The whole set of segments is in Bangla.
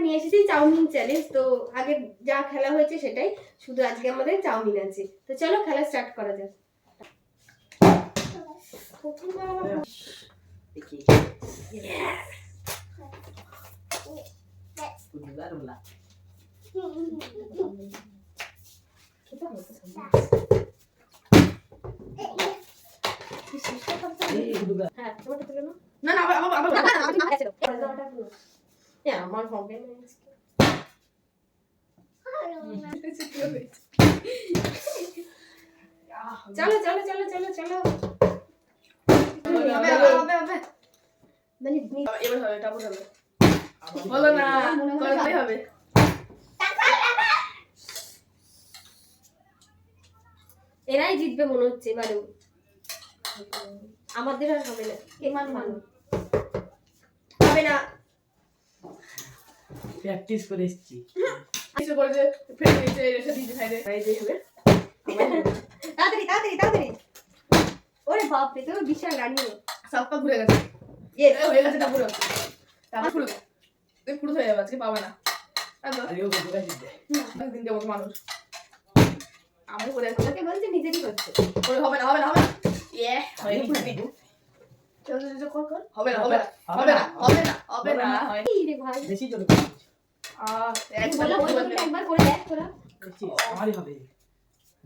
নিয়ে এসেছি চাউমিন চ্যালেঞ্জ। তো আগে যা খেলা হয়েছে সেটাই, শুধু আজকে আমাদের চাউমিন আছে। তো চলো খেলা স্টার্ট করা যাক। হ্যাঁ তোমারটা তুলে নাও। না না আবার আমার হবে না। চলো চলো চলো চলো চলো। এবার হবে, টাবু হবে। বলো না, করতেই হবে। এরাই জিতবে মনে হচ্ছে এবারে। আমাদের আর হবে না। হবে না। প্র্যাকটিস করে এসেছি। কিছু করে যে ফেলে দিয়েছে, রেখে দিয়েছে সাইডে। এই যে হবে। তাড়াতাড়ি তাড়াতাড়ি তাড়াতাড়ি। ওরে বাপ রে, তুমি বিশাল রানী। সব পা ঘুরে গেছে। ইয়েস হয়ে গেছে টাপুরো। টাপুর ফুল। তুই ফুল হয়ে যাবে, আজকে পাবে না। আরে ও কোথায় জিতবে? দিন দেবো মানুষ। আমি করে ওকে বলছে নিজেরই করছে। করে হবে না হবে না হবে না। ইয়ে হয়ে গেছে। চল চল চল কর। হবে না হবে না হবে না হবে না হবে না। এই রে ভাই। বেশি জোরে করছিস। একবার একবার করে দেখ তোরা। দেখছিস আমারই হবে।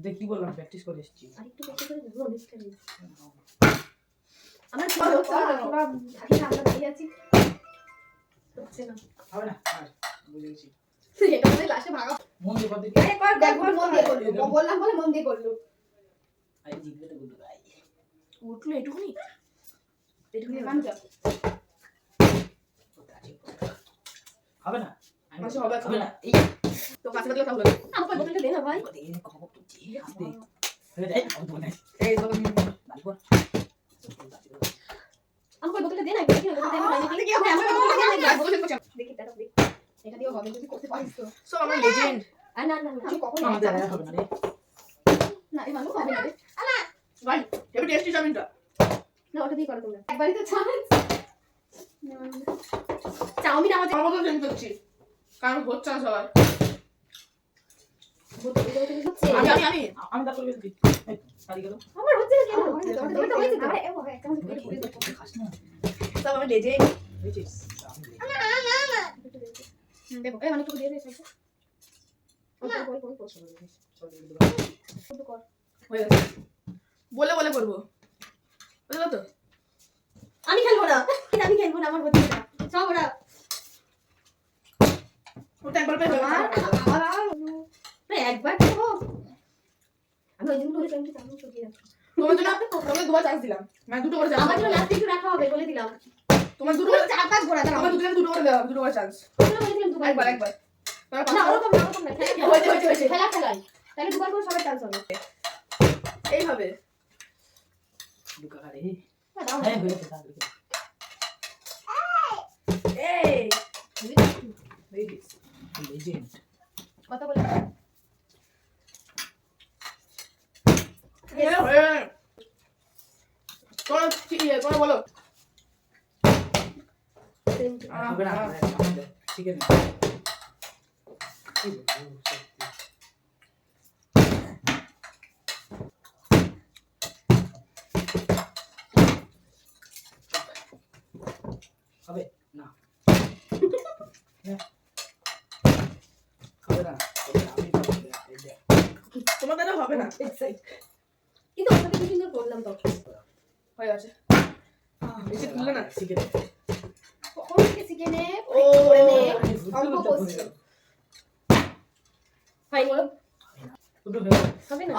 দেখ কি বললাম, প্র্যাকটিস করে এসেছি। আরেকটু বেশি করে দেবো অনেকটা বেশি। আমার ভালো হচ্ছে না। তোরা আগে আমরা দাঁড়িয়ে আছি। হচ্ছে না। হবে না আর বুঝে গেছি। এটা মনে লাস্টে ভাগা। মন দিয়ে করতে আরে কর দেখ মন দিয়ে করলো। বললাম বলে মন দিয়ে করলো। আই জিতবে তো গুড বাই। উঠলো এটুকুনি। এটুকুনি মান যা। হবে না। মাসে হবে হবে না। এই তো কাছে দিলে তাহলে আমাকে বোতলটা দে না ভাই। এই কম করছি আস্তে। হয়ে যায় আমি তো নাই। এই তো তারপর আমাকে বোতলটা দে না, দেখি না বোতলটা দে না। কি হবে আমার বোতলটা দে না বলে করছি দেখি দাঁড়াও দেখি। এটা দিও হবে যদি করতে পারিস তো। সো আমরা লেজেন্ড আর না না না আমি কখন আমাদের আর হবে না রে। না এই মানুষ হবে না রে। ভাই এবার টেস্টি চাউমিনটা না ওটা দিয়ে করো তোমরা। একবারই তো চান্স। চাউমিন আমাদের আমার মতো চেঞ্জ করছি কারণ হচ্ছে না সবার বোতল এটা হচ্ছে। আমি আমি আমি আমি তারপর বলছি এই সারি গেল। আমার হচ্ছে না কেন? তোমার তো হয়েছে তো। আরে ও একটা আমাকে এই করে দাও। খাস না। সব আমি লেজেন্ড বুঝছিস আমি দেবো এই মানে একটু দিয়ে দে সাইডে। না বল বল বল। শুধু কর। হয়ে গেছে বলে বলে করবো বুঝলো তো আমি খেলবো না। আমি খেলবো না, আমার হচ্ছে না। সব ওরা ওটা একবার পেয়ে যাবে না একবার তো হোক। আমি ওই দিন ধরে কেমন চাউমিন সরিয়ে রাখি। তোমার জন্য তোমাকে দুবার চান্স দিলাম মানে দুটো করে চান্স আমার জন্য লাস্টে একটু রাখা হবে বলে দিলাম। তোমার দুটো করে চার পাঁচ ঘোরা দাও। আমার দুটো করে দেওয়া দুটো করে চান্স ওগুলো বলে দিলাম দুবার। একবার একবার তোমার না পাঁচটা ওরকম না ওরকম না। হয়েছে। খেলা খেলাই। তাহলে দুবার করে সবার চান্স হবে। এইভাবে দুকা রে। না দাও না। হ্যাঁ হয়ে গেছে তাহলে। এই লেজেন্ড। কথা বলে তোমরা বলো হবে না চিকেন। হবে না হবে না আমি তোমার দ্বারা হবে না কিন্তু ওটাকে কি সুন্দর করলাম তখন। হয়ে গেছে বেশি তুললে না চিকেন। কখন থেকে শিখে নে ও করে নে অঙ্ক করছি। ফাইন বলো দুটো হয়ে গেল। হবে না।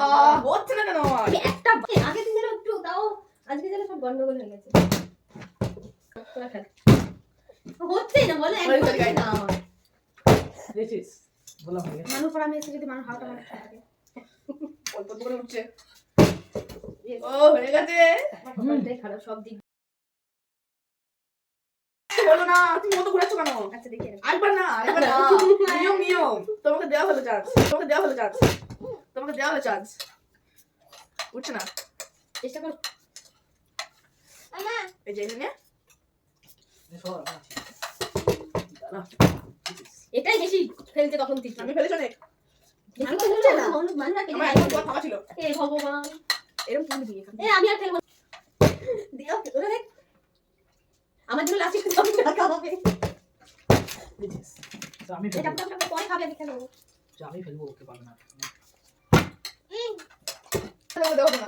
হচ্ছে না কেন আমার আমি একটা আগে দিন যেন একটু তাও আজকে যেন সব গন্ডগোল হয়ে গেছে। তোরা খেল। হচ্ছে না বলে হয়ে একবার গেছে, না আমার। দেখছিস বললাম হয়ে গেছে। মানুষ পড়া মেয়ে যদি মানুষ হাওটা মানুষ থাকে। অল্প করে উঠছে ও হয়ে গেছে আমার খারাপ সব দিক। বলো না তুমি মতো ঘুরাচ্ছ কেন আচ্ছা দেখি আরেকবার না নিয়ম তোমাকে দেওয়া হলো চান্স উঠছে না চেষ্টা কর। এই যে এখানে সর আছে। এটাই বেশি ফেলছে তখন থেকে। আমি ফেলেছি অনেক। আমি তো বলছি না মানুষ রাখে আমার একদম তোমার ফাঁকা ছিল। এ ভগবান এরকম তুমি দিয়ে এ আমি আর খেলবো না। দিও ওরে দেখ আমার জন্য লাস্টে সব টাকা হবে। বুঝেছিস? তো আমি এটা ফেলবো। তো পরে খাবে আমি খেলবো। তো আমি ফেলবো, ওকে পারবে না। দেখো না।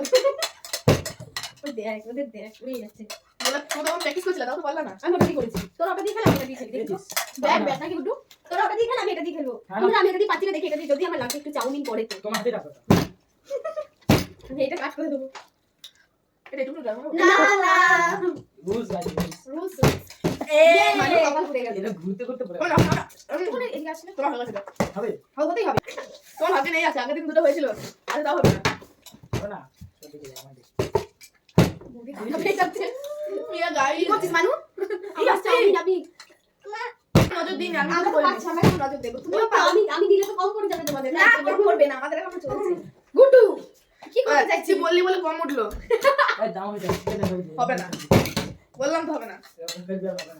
ওই দেখ ওদের দেখ উড়ে যাচ্ছে। বলে তুমি তখন প্র্যাকটিস করছিলে তাও তো পারলা না। আমি ওটা দিয়ে করেছি তোর ওটা দিয়ে খেলা আমি এটা দিয়ে খেলি দেখি বুঝেছিস? ব্যাট ব্যাট নাকি গুড্ডু তোর ওটা দিয়ে খেলা আমি এটা দিয়ে খেলবো হ্যাঁ। কিন্তু আমি এটা দিয়ে পাচ্ছি না দেখি এটা দিয়ে যদি আমার লাগে একটু চাউমিন পড়ে তো তোমার হাতে রাখো। আমি এটা কাট করে দেবো এটা একটু দাও। না না রুলস গাইস, রুলস এ মানে কপাল ঘুরে গেল এটা ঘুরতে ঘুরতে পড়ে না না। তোর এদিকে আসলে তোমার ভালো আছে। হবে হতেই হবে তোমার ভাগ্যে নেই আছে। আগের দিন দুটো হয়েছিল। আজ তাও হবে না। হবে না। তো দেখে যাও আমাদের। আমি যাচ্ছে মিয়া গাই কি করছিস মানু এই আসছে আমি যাবি নজর দিন আমি আমরা তো তো করি পাচ্ছি আমরা এখন নজর দেব তুমি আমি দিলে তো কম করে যাবে তোমাদের না কম করবে না আমাদের এখন চলছে। গুড্ডু কি করতে চাইছি চাইছিস বললি বলে কম উঠলো। এই দাও এটা চিকেন হবে না। বললাম তো হবে না। এরকম ফেলবে হবে না।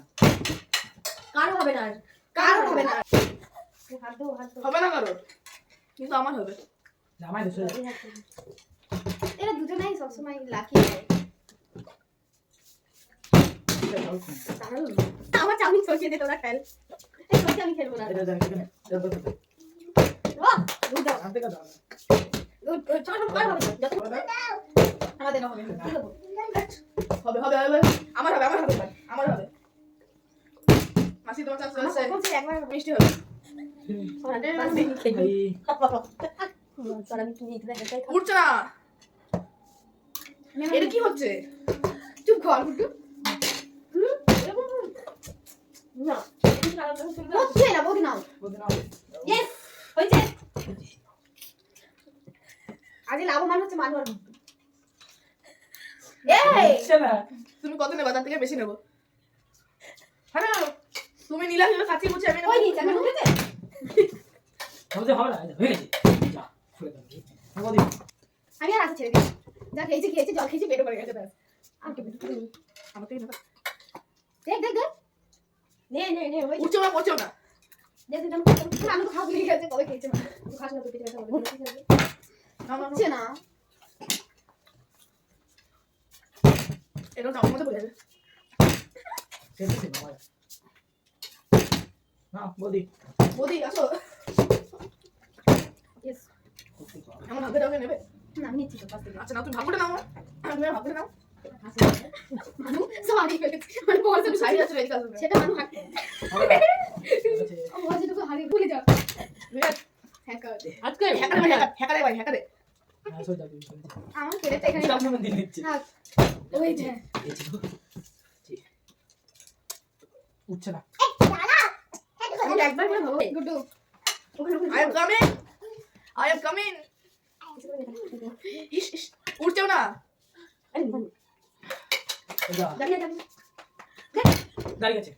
কারো হবে না কার হবে না। হাত দো হবে না কারো। কিন্তু আমার হবে। জামাই দোষ হয়ে এরা দুজনেই সবসময় লাকি হয় আমার চাউমিন সরিয়ে দে তোরা খেল এই সত্যি আমি খেলবো না এটা দেখ এখানে এটা বলতে ও দুধ দাও আনতে কা দাও চল কার হবে না যত আমাদের হবে কি দেবো হবে হবে হবে আমার হবে আমার হবে আমার হবে। মাসি তোমার চান্স আছে। আমার কখন একবার মিষ্টি হবে। ওনাদের পাশে খেলি ভাই তোরা আমি তুমি এখানে একাই খাও উঠছে না। এটা কি হচ্ছে? চুপ কর গুড্ডু না হচ্ছে না বৌদি নাও বলতে না ইয়েস হয়েছে আজ লাভবান হচ্ছে মানুষ এই চলা তুমি কত নেবা? তার থেকে বেশি নেবো। হ্যাঁ তুমি নীলা হিসেবে কাছে বুঝে আমি ওই নিচে আমি ঢুকেছে হবে হবে না হয়ে গেছে যা খুলে দাও বলি আমি আর আসা ছেড়ে দিই যা খেয়েছি জল খেয়েছি পেটে পড়ে গেছে ব্যাস আর কি পেটে আমাকে দেখ দেখ দেখ নে ওই উঠছেও না পড়ছেও না। দেখ দেখ আমি তো খাওয়া ভুলে গেছে কবে খেয়েছে না তুই খাস না তুই পেটে ব্যথা হবে না না হচ্ছে না এটা আমার মধ্যে পড়ে যাবে। সেটা বাবা না বলি বৌদি আসো। ইয়েস আমার ভাগ্যে দাও নেবে। না আমি নিচ্ছি তো পাশ থেকে আচ্ছা না তুমি ভাগ্যটা নাও। তুমি ভাগ্যটা নাও। মানু সরি ফেলেছি মানে বলছে তুমি সাইড আছে এদিকে আসো। সেটা মানু হাঁটে হবে না ও আজ তো হারিয়ে ভুলে যাও হ্যাঁ কর আজকে হ্যাকারে ভাই হ্যাকারে। না সই দাও তুমি আমার পেটে এখানে সামনে মন দিয়ে নিচ্ছে থাক ওই যে উঠছে না আমি একবার করে ভাবো Guddu I am coming. I am coming. ইস ইস উঠছেও না। যা দাঁড়িয়ে দাঁড়িয়ে গেছে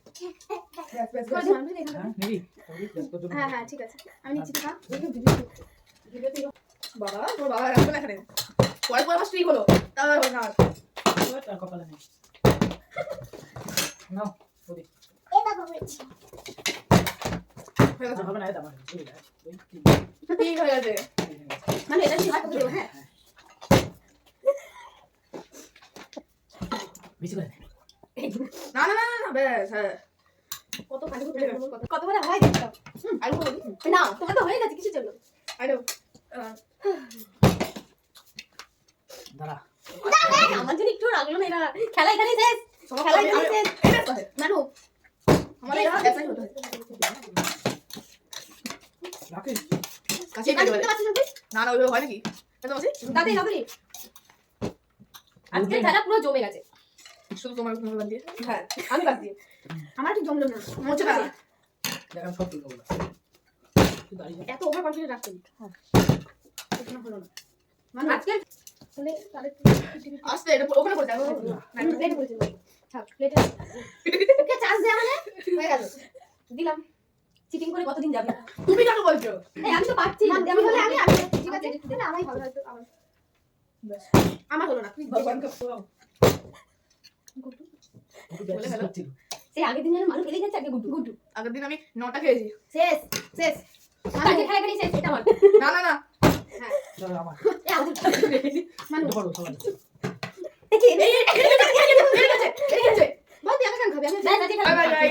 দাঁড়িয়ে হ্যাঁ নিবি হ্যাঁ হ্যাঁ ঠিক আছে আমি নিচ্ছি তো বাবা তোর বাবা রাখবে না এখানে। পরে পরে আমার স্ত্রী হলো তাও হবে না আর। তার কপালে নেই নাও বলি হয়ে গেছে। হবে না এটা আমার ঠিক হয়ে গেছে। মানে এটা কি হাত দেবো হ্যাঁ বেশি করে না না না না না ব্যাস হ্যাঁ। কত কাজে কত বড় হয় দেখো আর বলি না তোমার তো হয়ে গেছে কিসের জন্য আরে দাঁড়া আমার জন্য একটু রাখলো না এরা খেলা এখানেই শেষ সবার খেলা আমি এখানেই শেষ এটা তো মানু আমার এটাই হতো। রাখিস কাছে সেটা করতে পারছিস না তুই না না ওইভাবে হয় নাকি? এটা মাসি দাদি দাদি আজকে খেলা পুরো জমে গেছে শুধু তোমার কোনো বাদ দিয়ে। হ্যাঁ আমি বাদ দিয়ে আমার কি জমলো না হচ্ছে না। দেখাম সব তুলবো বলা তুই দাঁড়িয়ে এত ওভার কনফিডেন্ট রাখতে এটা হলো না মানে আজকে তাহলে তাহলে আস্তে এটা ওখানে পড়ে যাবে। না প্লেটে বলছি থাক প্লেটে ওকে চান্স দে আমারে হয়ে গেল দিলাম চিটিং করে কতদিন যাবে তুমি কেন বলছো? এই আমি তো পারছি না আমি বলে আমি ঠিক আছে না আমাই ভালো হয়তো আমার ব্যাস আমার হলো না ভগবান কে একটু ব্যাটিস করছিল সেই আগের দিন যেন মানুষ খেলে গেছে আগে গুড্ডু গুড্ডু আগের দিন আমি 9টা খেয়েছি। শেষ শেষ। আজকে খেলা খেলি শেষ এটা আমার না না না চলো আমার এ আমাদের এটা করো সবাই দেখি এই গেছে বাদ দিয়ে আগে খাবে আমি বাই বাই।